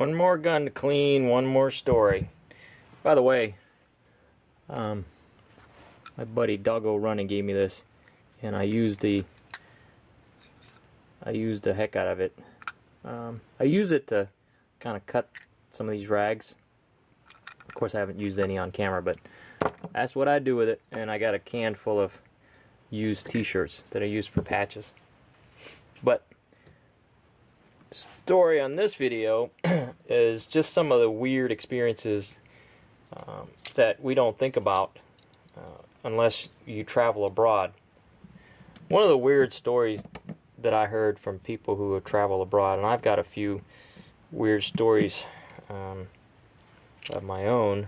One more gun to clean, one more story. By the way, my buddy Doug O'Running gave me this, and I used the heck out of it. I use it to kind of cut some of these rags. Of course, I haven't used any on camera, but that's what I do with it. And I got a can full of used t-shirts that I use for patches. But story on this video is just some of the weird experiences that we don't think about unless you travel abroad. One of the weird stories that I heard from people who have traveled abroad, and I've got a few weird stories of my own.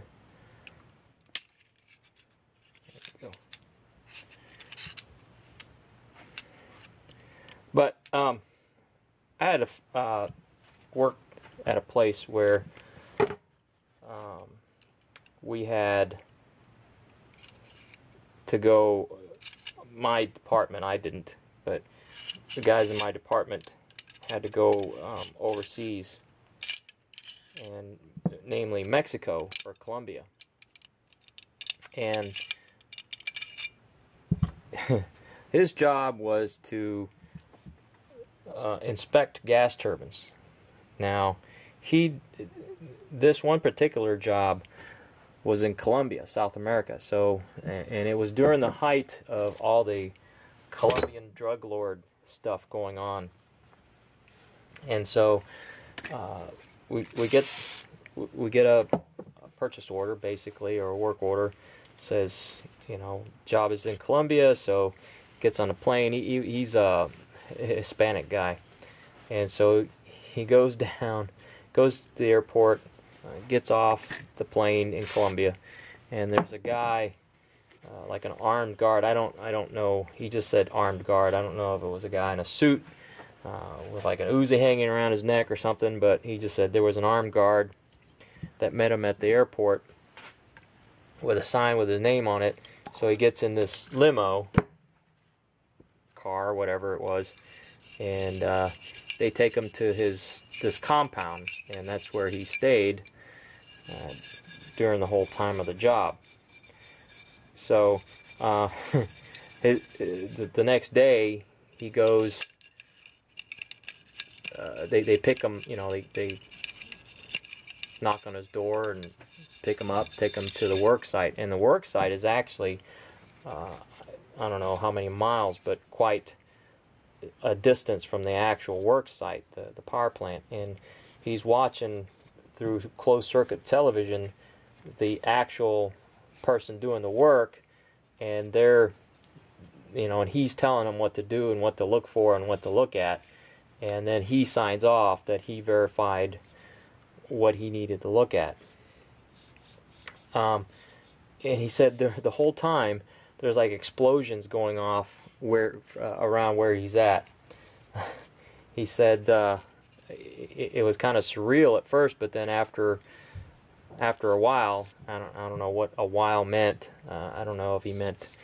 There we go. But I had worked at a place where we had to go, my department, I didn't, but the guys in my department had to go overseas, and namely Mexico or Colombia. And his job was to inspect gas turbines. Now, this one particular job was in Colombia, South America. So, and it was during the height of all the Colombian drug lord stuff going on. And so, we get a purchase order, basically, or a work order. Says, you know, job is in Colombia. So, gets on a plane. He's a Hispanic guy, and so he goes down, goes to the airport, gets off the plane in Colombia, and there's a guy, like an armed guard. I don't know. He just said armed guard. I don't know if it was a guy in a suit with like an Uzi hanging around his neck or something, but he just said there was an armed guard that met him at the airport with a sign with his name on it. So he gets in this limo car, whatever it was, and they take him to this compound, and that's where he stayed during the whole time of the job. So the next day he goes, they pick him, you know, they knock on his door and pick him up, take him to the work site, and the work site is actually I don't know how many miles, but quite a distance from the actual work site, the power plant. And he's watching through closed circuit television the actual person doing the work, and they're, you know, and he's telling them what to do and what to look for and what to look at, and then he signs off that he verified what he needed to look at. And he said the whole time there's like explosions going off around where he's at. He said it was kind of surreal at first, but then after a while, I don't know what a while meant. I don't know if he meant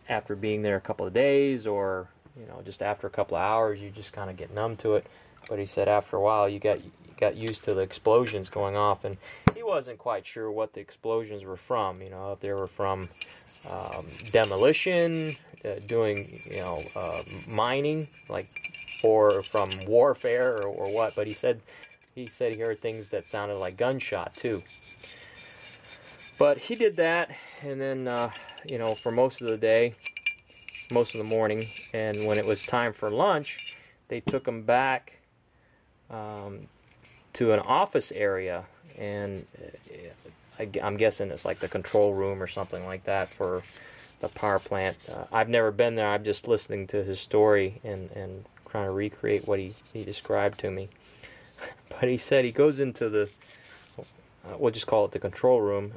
after being there a couple of days, or, you know, just after a couple of hours you just kind of get numb to it. But he said after a while you got used to the explosions going off, and he wasn't quite sure what the explosions were from. You know, if they were from demolition, doing, you know, mining, like, or from warfare, or what. But he said he heard things that sounded like gunshot too. But he did that, and then you know, for most of the day, most of the morning, and when it was time for lunch, they took him back to an office area, and I'm guessing it's like the control room or something like that for the power plant. I've never been there. I'm just listening to his story and trying to recreate what he described to me. But he said he goes into the, we'll just call it the control room,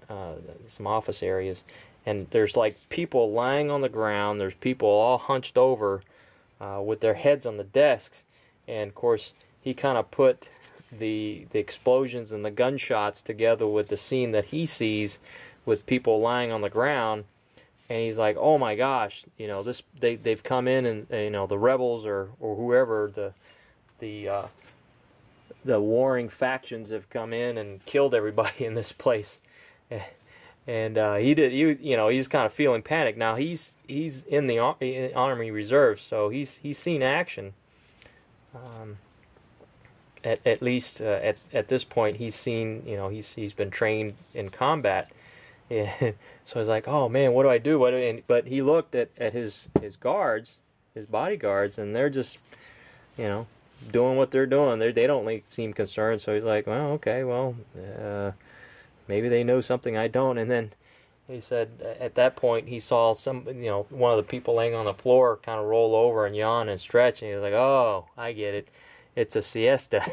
some office areas, and there's like people lying on the ground. There's people all hunched over with their heads on the desks, and of course he kind of put the explosions and the gunshots together with the scene that he sees with people lying on the ground, and he's like, oh my gosh, you know, they've come in, and you know, the rebels or whoever the the warring factions have come in and killed everybody in this place. And he was kind of feeling panic. Now he's in the Army Reserve, so he's seen action. At least at this point, he's seen, he's been trained in combat. And so he's like, oh man, what do I do? But he looked at his guards, his bodyguards, and they're just, doing what they're doing. They don't seem concerned. So he's like, well, okay, maybe they know something I don't. And then he said at that point he saw one of the people laying on the floor kind of roll over and yawn and stretch, and he was like, oh, I get it. It's a siesta.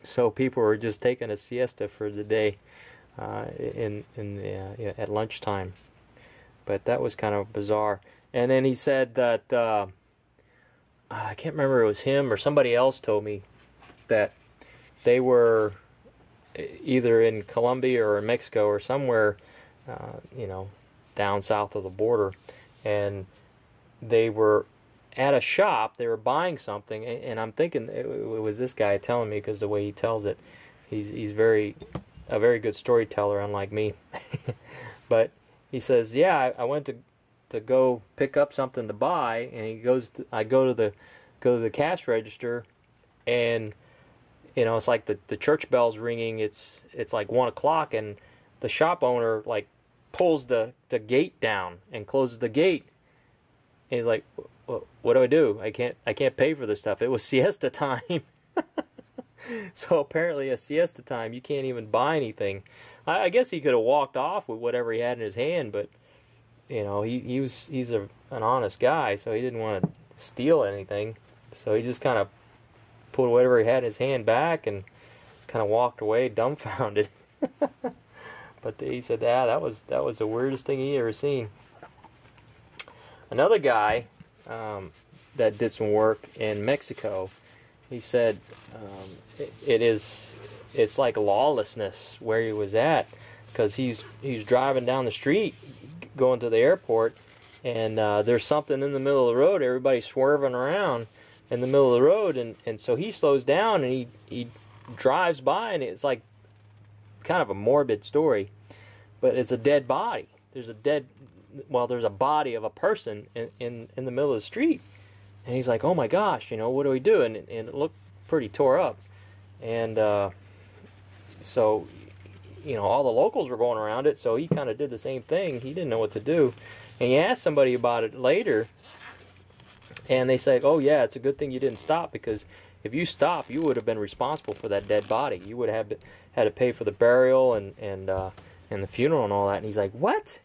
So people were just taking a siesta for the day at lunchtime. But that was kind of bizarre. And then he said that I can't remember if it was him or somebody else told me that they were either in Colombia or Mexico or somewhere, down south of the border, and they were at a shop. They were buying something, and I'm thinking it was this guy telling me, because the way he tells it, he's a very good storyteller, unlike me. But he says, yeah, I went to go pick up something to buy, and I go to the cash register, and it's like the church bell's ringing. It's like 1 o'clock, and the shop owner like pulls the gate down and closes the gate. And he's like, what do I do? I can't pay for this stuff. It was siesta time. So apparently at siesta time you can't even buy anything. I guess he could have walked off with whatever he had in his hand, but he's an honest guy, so he didn't want to steal anything. So he just kind of put whatever he had in his hand back and just kind of walked away dumbfounded. But he said, that was the weirdest thing he ever seen. Another guy that did some work in Mexico, he said it's like lawlessness where he was at, because he's driving down the street going to the airport, and there's something in the middle of the road. Everybody's swerving around in the middle of the road, and so he slows down and he drives by, and it's like kind of a morbid story, but it's a dead body. There's a body of a person in the middle of the street, and he's like, oh my gosh, what do we do? And it looked pretty tore up, and so all the locals were going around it, so he kind of did the same thing. He didn't know what to do, and he asked somebody about it later, and they said, oh yeah, it's a good thing you didn't stop, because if you stopped, you would have been responsible for that dead body. You would have had to pay for the burial and the funeral and all that. And he's like, what?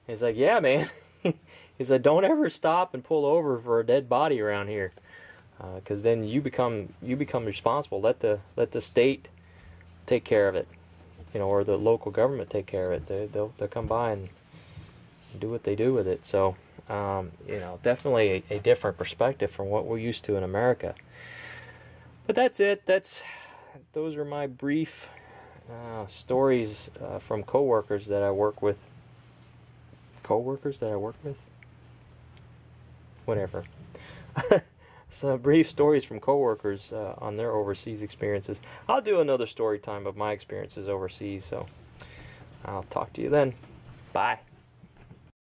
And he's like, yeah, man. He said, don't ever stop and pull over for a dead body around here, because then you become responsible. Let the state take care of it, or the local government take care of it. They'll come by and do what they do with it. So definitely a different perspective from what we're used to in America. But that's it. Those are my brief stories from coworkers that I work with. Whatever. Some brief stories from coworkers on their overseas experiences. I'll do another story time of my experiences overseas. So I'll talk to you then. Bye.